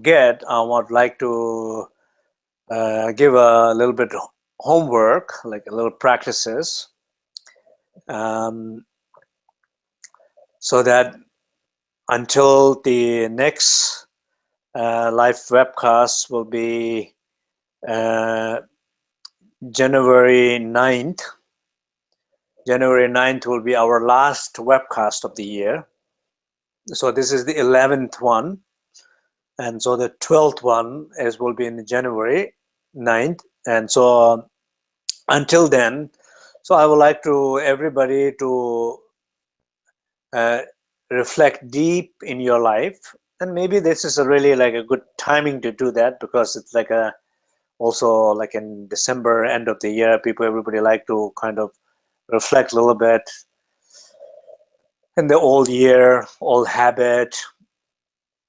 I would like to give a little bit homework, like a little practices, um, so that until the next live webcast will be uh, January 9th. January 9th will be our last webcast of the year. So this is the 11th one. And so the 12th one will be in January 9th. And so until then, so I would like to everybody to reflect deep in your life. And maybe this is a really like a good timing to do that, because it's like also like in December, end of the year, everybody like to kind of reflect a little bit in the old year, old habit,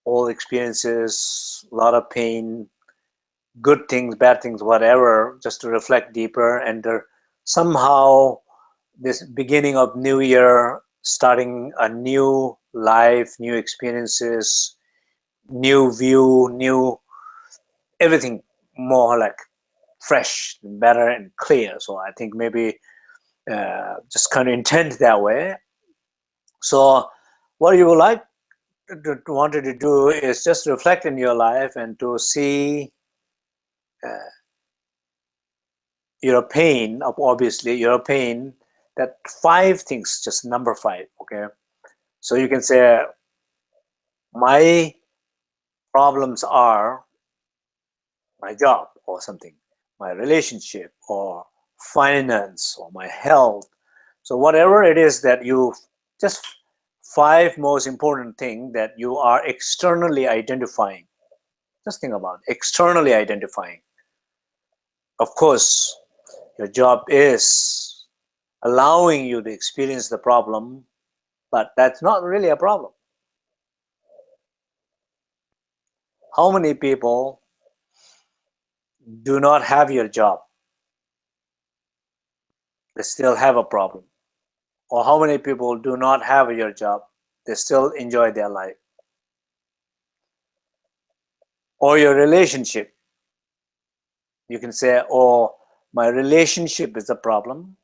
old experiences, a lot of pain, good things, bad things, whatever, just to reflect deeper. And somehow this beginning of new year, starting a new life, new experiences, new view, new everything, more like fresh, better and clear. So I think maybe just kind of intend that way. So what you would like wanted to do is just reflect in your life and to see your pain, obviously your pain, that 5 things, just number 5, okay? So you can say, my problems are my job or something, my relationship or finance or my health. So whatever it is that you, just 5 most important things that you are externally identifying. Just think about externally identifying. Of course, your job is allowing you to experience the problem, but that's not really a problem. How many people do not have your job? They still have a problem. Or how many people do not have your job? They still enjoy their life. Or your relationship. You can say, oh, my relationship is a problem.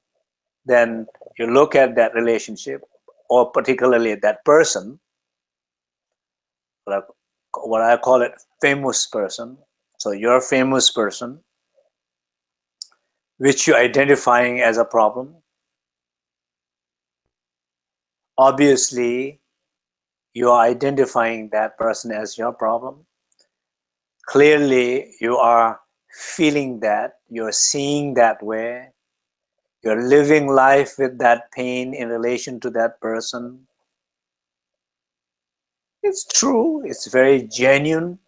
Then you look at that relationship, or particularly that person, like what I call it, famous person. So you're a famous person, which you're identifying as a problem. Obviously, you are identifying that person as your problem. Clearly, you are feeling that, you're seeing that way, you're living life with that pain in relation to that person. It's true, it's very genuine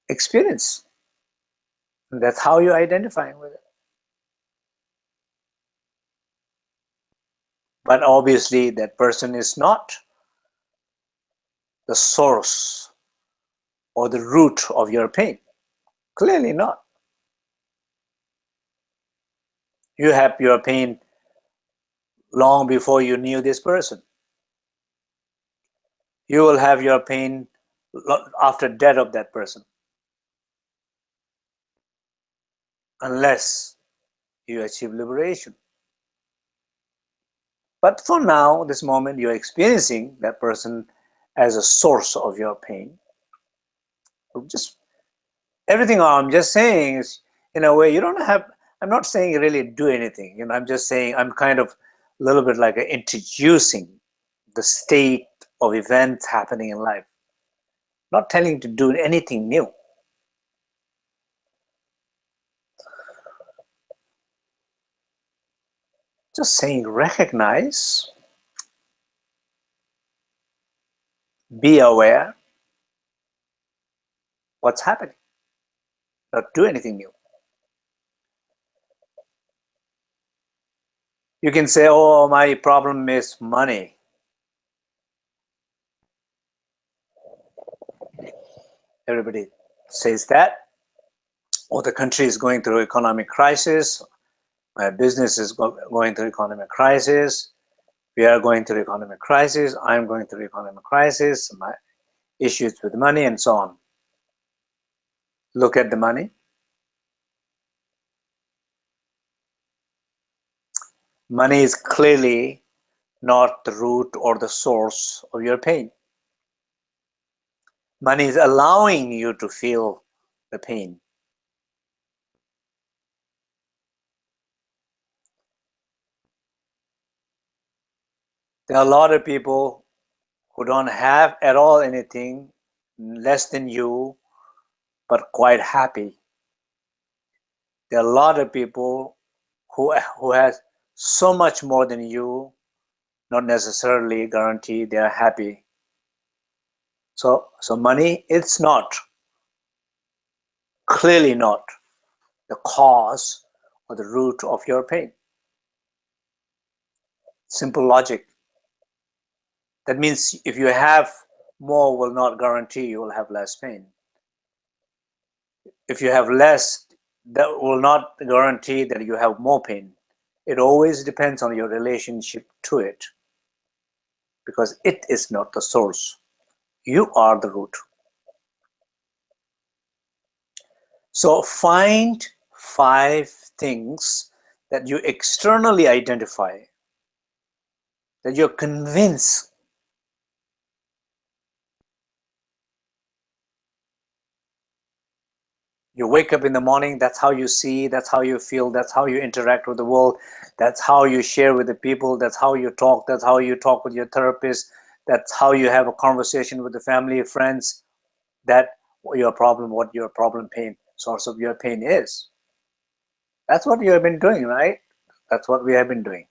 experience. And that's how you're identifying with it. But obviously, that person is not the source or the root of your pain. Clearly not. You have your pain long before you knew this person. You will have your pain after death of that person, unless you achieve liberation. But for now, this moment, you're experiencing that person as a source of your pain. Just everything I'm just saying is, in a way, you don't have, I'm not saying you really do anything. I'm just saying, I'm kind of a little bit like introducing the state of events happening in life. Not telling you to do anything new. Just saying, recognize, be aware what's happening. Not do anything new. You can say, oh, my problem is money. Everybody says that. Or the country is going through economic crisis. My business is going through economic crisis. We are going through economic crisis. I'm going through economic crisis. My issues with money and so on. look at the money. Money is clearly not the root or the source of your pain. Money is allowing you to feel the pain. There are a lot of people who don't have at all anything, less than you, but quite happy. There are a lot of people who has so much more than you, not necessarily guarantee they are happy. So money, it's not, clearly not, the cause or the root of your pain. Simple logic. That means if you have more, will not guarantee you will have less pain. If you have less, that will not guarantee that you have more pain. It always depends on your relationship to it, because it is not the source. You are the root. So find 5 things that you externally identify, that you're convinced you wake up in the morning, that's how you see, that's how you feel, that's how you interact with the world, that's how you share with the people, that's how you talk, that's how you talk with your therapist, that's how you have a conversation with the family, friends, that what your problem pain, source of your pain is. That's what you have been doing, right? That's what we have been doing.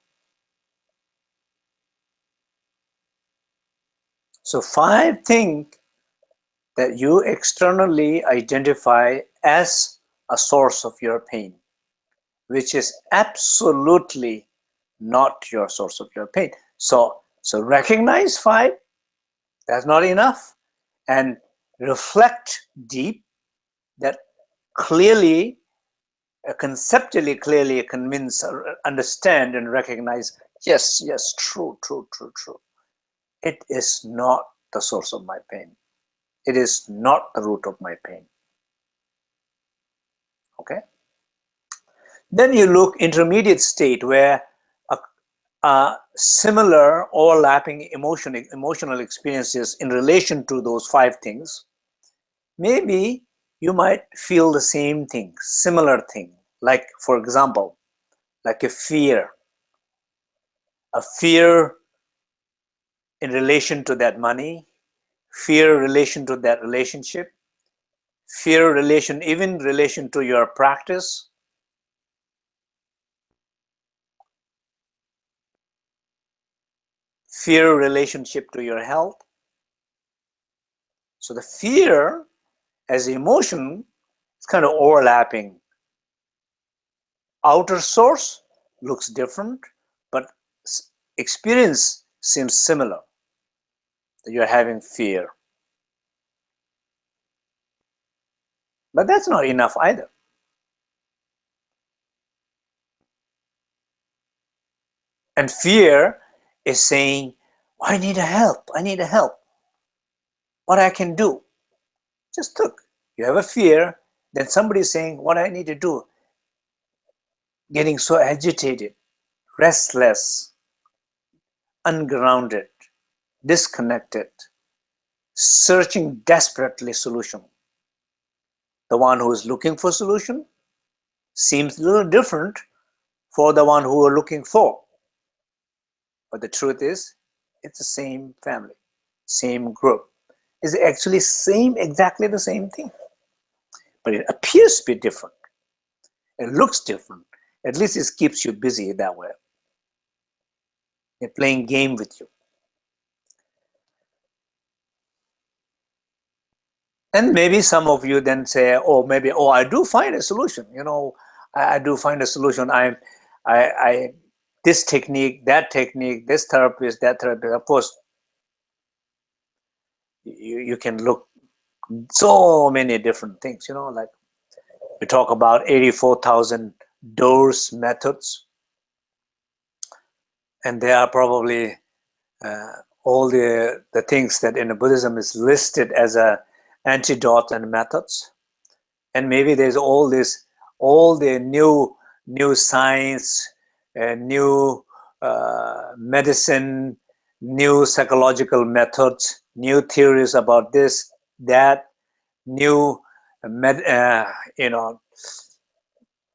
So 5 things that you externally identify as a source of your pain, which is absolutely not your source of your pain. So recognize 5, that's not enough, and reflect deep, that clearly, conceptually clearly convince, understand and recognize, yes, true. It is not the source of my pain. It is not the root of my pain. Okay? Then you look intermediate state, where a similar overlapping emotional experiences in relation to those 5 things. Maybe you might feel the same thing, similar thing, like, for example, like a fear in relation to that money, fear in relation to that relationship, fear even relation to your practice, fear relationship to your health. So the fear as emotion is kind of overlapping. Outer source looks different, but experience seems similar. You're having fear. But that's not enough either. And fear is saying, oh, I need a help. What I can do. Just look, you have a fear, then somebody is saying, what I need to do. Getting so agitated, restless, ungrounded, disconnected, searching desperately solution. The one who is looking for solution seems a little different for the one who are looking for. But the truth is, it's the same family, same group. It's actually exactly the same thing. But it appears to be different. It looks different. At least it keeps you busy that way. They're playing game with you. And maybe some of you then say, I do find a solution. I do find a solution. I this technique, that technique, this therapist, that therapist. Of course, you can look so many different things. Like we talk about 84,000 doors methods, and there are probably all the things that in Buddhism is listed as a antidote and methods. And maybe there's all the new science, new medicine, new psychological methods, new theories about this, that, new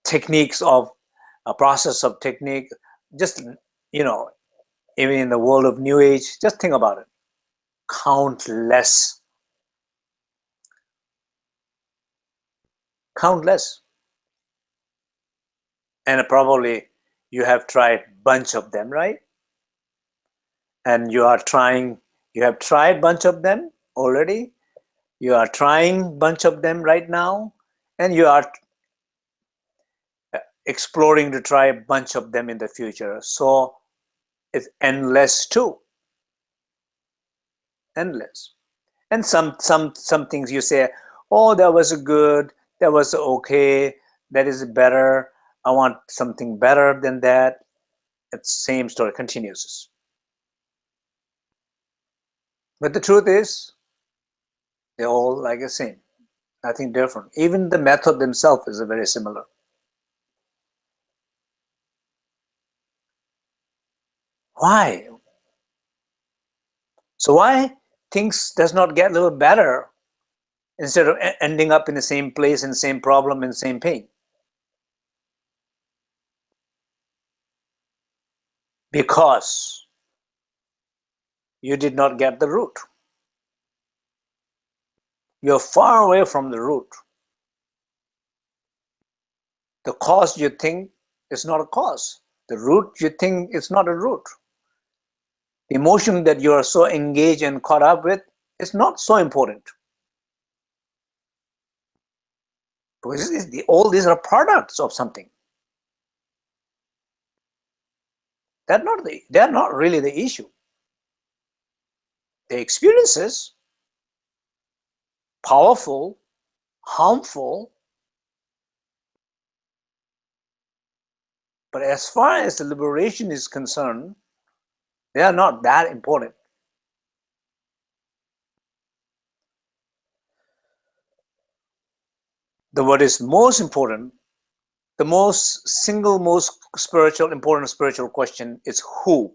techniques of a process of technique. Just, even in the world of New Age, just think about it. Countless. And probably you have tried bunch of them, right? And you have tried bunch of them already. You are trying bunch of them right now, and you are exploring to try a bunch of them in the future. So it's endless too. Endless. And some things you say, oh, that was good, that was okay, that is better, I want something better than that. It's same story continues. But the truth is, they're all like the same, nothing different. Even the method themselves is very similar. Why? So why things does not get a little better instead of ending up in the same place and same problem and same pain? Because you did not get the root. You're far away from the root. The cause you think is not a cause. The root you think is not a root. The emotion that you are so engaged and caught up with is not so important. Because all these are products of something. They're not really the issue. The experiences, powerful, harmful, but as far as the liberation is concerned, they are not that important. What is most important, the most important spiritual question is who.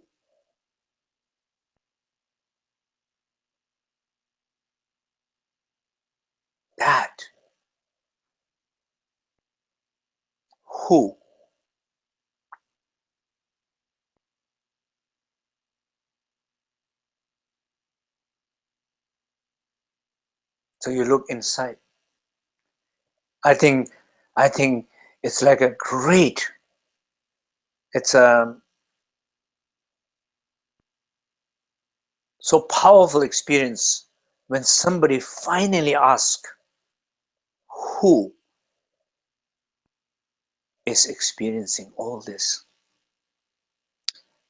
That. Who. So you look inside. I think it's like a great, it's a so powerful experience when somebody finally asks who is experiencing all this,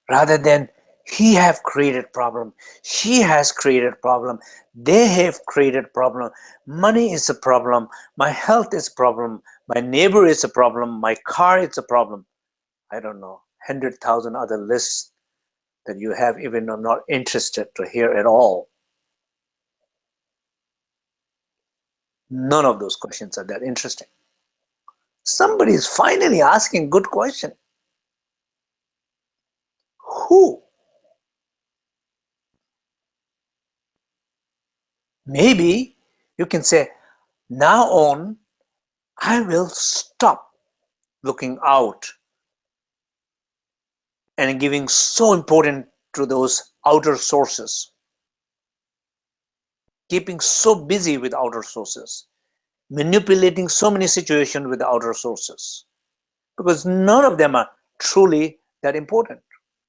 rather than he have created problem, she has created problem, they have created problem, money is a problem, my health is a problem, my neighbor is a problem, my car is a problem. I don't know, 100,000 other lists that you have, even I'm not interested to hear at all. None of those questions are that interesting. Somebody is finally asking good question. Who? Maybe you can say, now on, I will stop looking out and giving so important to those outer sources, keeping so busy with outer sources, manipulating so many situations with outer sources, because none of them are truly that important,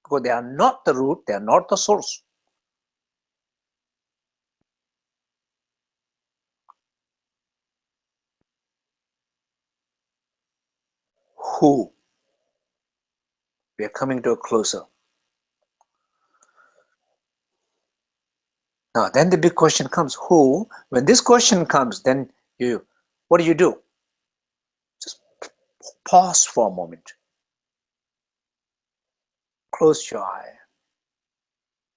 because they are not the root, they are not the source. Who? We are coming to a closer. Now, then the big question comes, who? When this question comes, then what do? Just pause for a moment. Close your eye.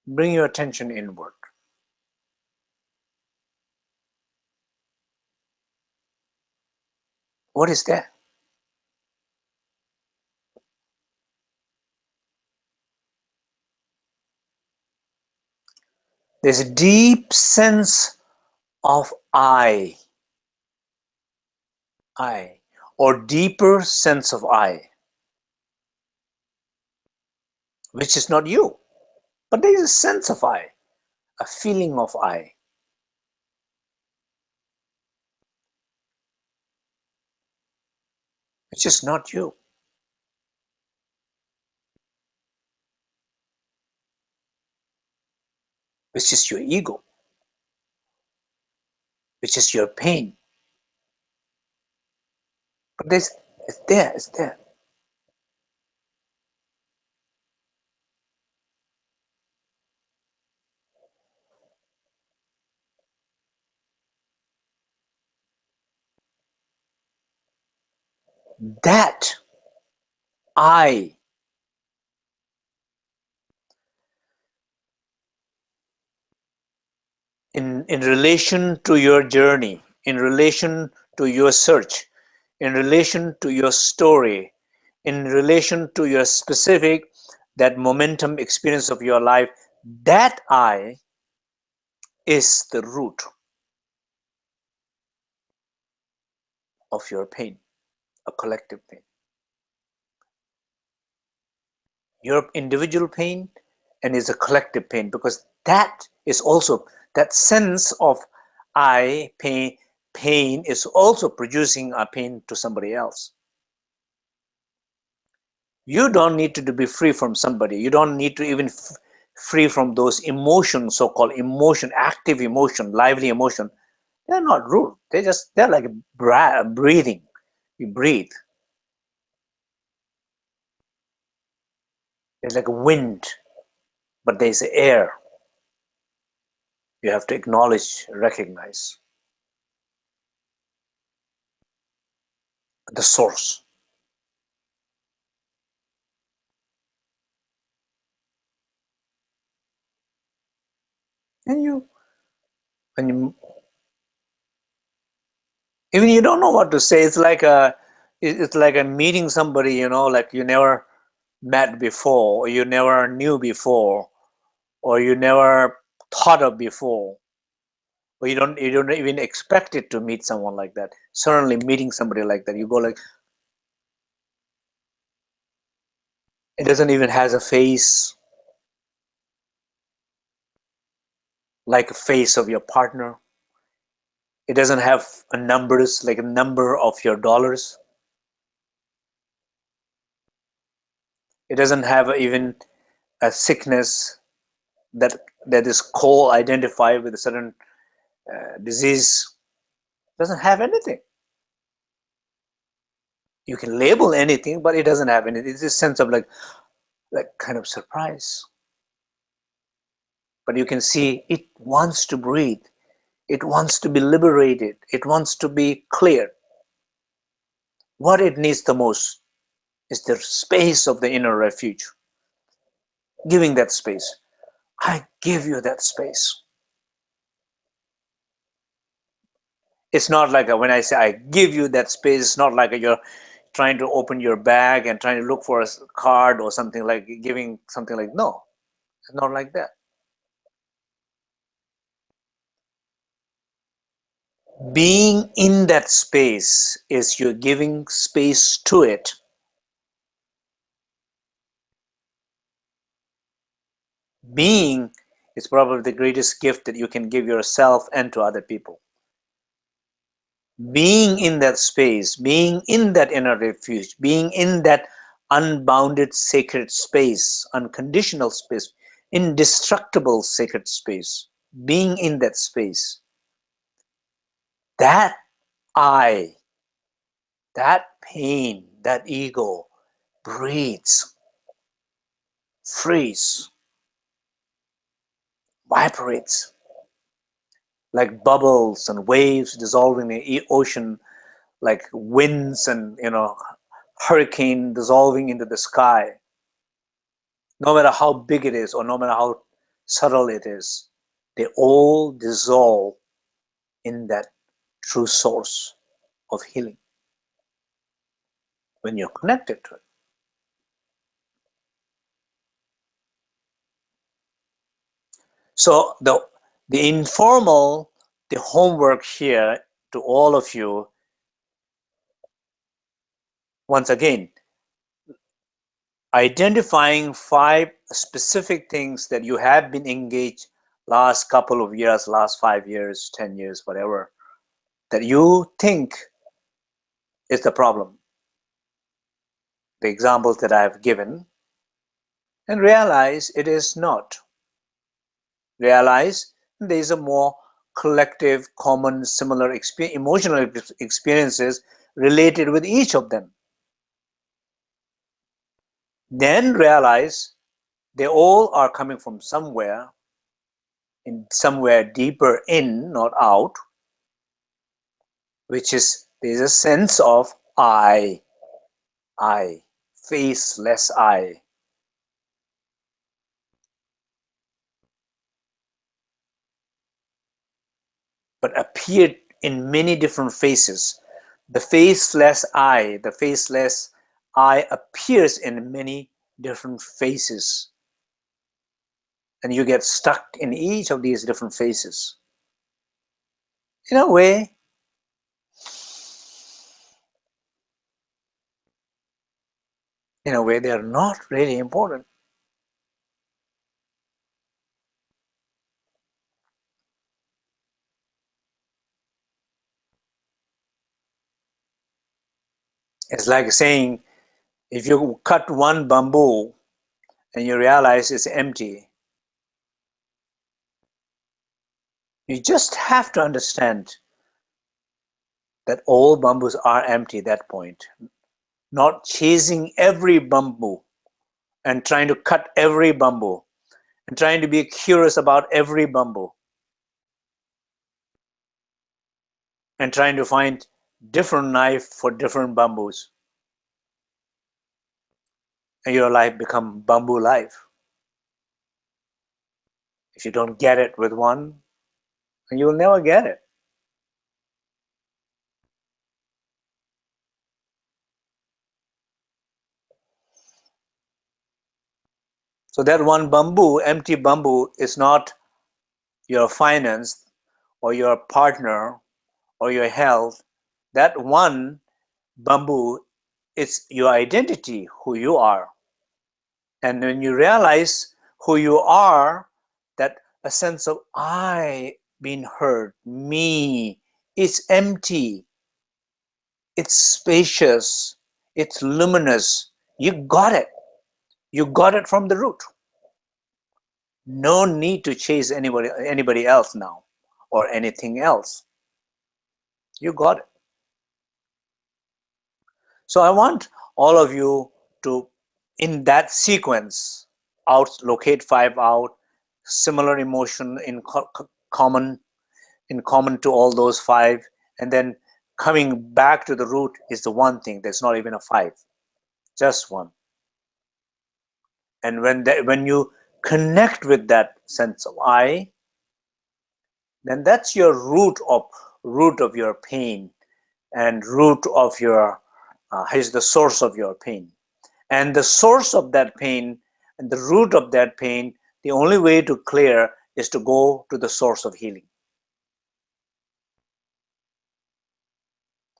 Bring your attention inward. What is that? There's a deep sense of I, or deeper sense of I, which is not you, but there is a sense of I, a feeling of I, which is not you, which is your ego, which is your pain. But it's there, it's there. That I, in relation to your journey, in relation to your search, in relation to your story, in relation to your specific, that momentum experience of your life, that I is the root of your pain, a collective pain. Your individual pain and is a collective pain, because that is also, that sense of I, pain is also producing a pain to somebody else. You don't need to be free from somebody. You don't need to even free from those emotions, so-called emotion, active emotion, lively emotion. They're not rude. They're like breathing. You breathe. It's like a wind, but there's air. You have to acknowledge, recognize the source. And you even you don't know what to say. It's like a meeting somebody, like you never met before, or you never knew before, or you never thought of before, or you don't even expect it to meet someone like that. Certainly meeting somebody like that, you go like, it doesn't even has a face like a face of your partner. It doesn't have a numbers like a number of your dollars. It doesn't have even a sickness that is co-identified with a certain disease. It doesn't have anything. You can label anything, but it doesn't have anything. It's a sense of like kind of surprise. But you can see it wants to breathe. It wants to be liberated. It wants to be clear. What it needs the most is the space of the inner refuge. Giving that space. I give you that space. It's not like when I say I give you that space, it's not like you're trying to open your bag and trying to look for a card or something, like giving something like, no, it's not like that. Being in that space is you're giving space to it. Being is probably the greatest gift that you can give yourself and to other people. Being in that space, being in that inner refuge, being in that unbounded sacred space, unconditional space, indestructible sacred space, being in that space, that I, that pain, that ego breathes, frees, vibrates like bubbles and waves dissolving the ocean, like winds and hurricane dissolving into the sky. No matter how big it is or no matter how subtle it is, they all dissolve in that true source of healing. when you're connected to it. So the informal, the homework here to all of you, once again, identifying 5 specific things that you have been engaged last couple of years, last 5 years, 10 years, whatever, that you think is the problem. The examples that I have given, and realize it is not. Realize there is a more collective, common, similar emotional experiences related with each of them. Then realize they all are coming from somewhere, in somewhere deeper in, not out, which is there's a sense of I, faceless I. But appeared in many different faces. The faceless I appears in many different faces. And you get stuck in each of these different faces. In a way, they are not really important. It's like saying, if you cut one bamboo and you realize it's empty, you just have to understand that all bamboos are empty at that point. Not chasing every bamboo and trying to cut every bamboo and trying to be curious about every bamboo and trying to find different knife for different bamboos. And your life become bamboo life. If you don't get it with one, you will never get it. So that one bamboo, empty bamboo, is not your finance or your partner or your health. That one bamboo is your identity, who you are. And when you realize who you are, that a sense of I being heard, me, it's empty, it's spacious, it's luminous. You got it. You got it from the root. No need to chase anybody else now or anything else. You got it. So I want all of you to, in that sequence, locate 5 out, similar emotion in common to all those 5, and then coming back to the root is the one thing. There's not even a 5, just one. And when you connect with that sense of I, then that's your root of your pain, and root of your is the source of your pain. And the source of that pain and the root of that pain, the only way to clear is to go to the source of healing,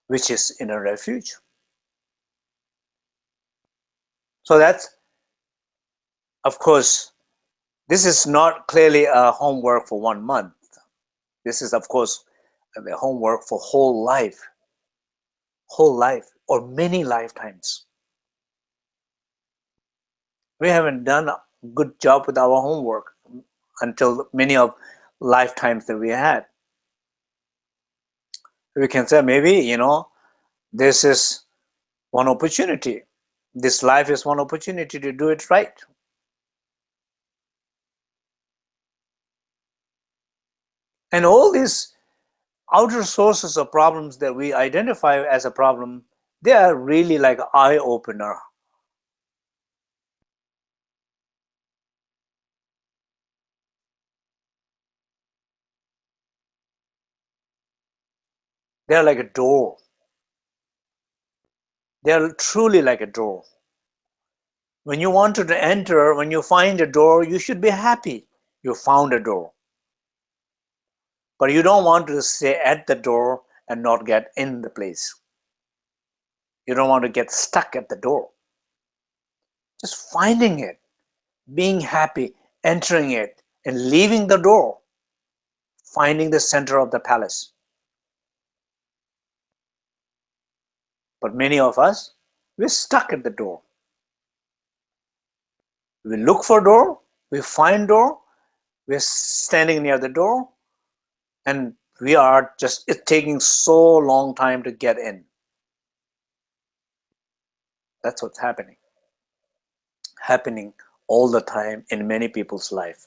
which is inner refuge. So that's, of course, this is not clearly a homework for 1 month. This is, of course, the homework for whole life, or many lifetimes. We haven't done a good job with our homework until many of lifetimes that we had. We can say maybe, this is one opportunity. This life is one opportunity to do it right. And all these outer sources of problems that we identify as a problem, they are really like an eye-opener. They're like a door. They are truly like a door. When you want to enter, when you find a door, you should be happy you found a door. But you don't want to stay at the door and not get in the place. You don't want to get stuck at the door. Just finding it, being happy, entering it, and leaving the door, finding the center of the palace. But many of us, we're stuck at the door. We look for door, we find door, we're standing near the door, and we are just, it's taking so long time to get in. That's what's happening all the time in many people's life.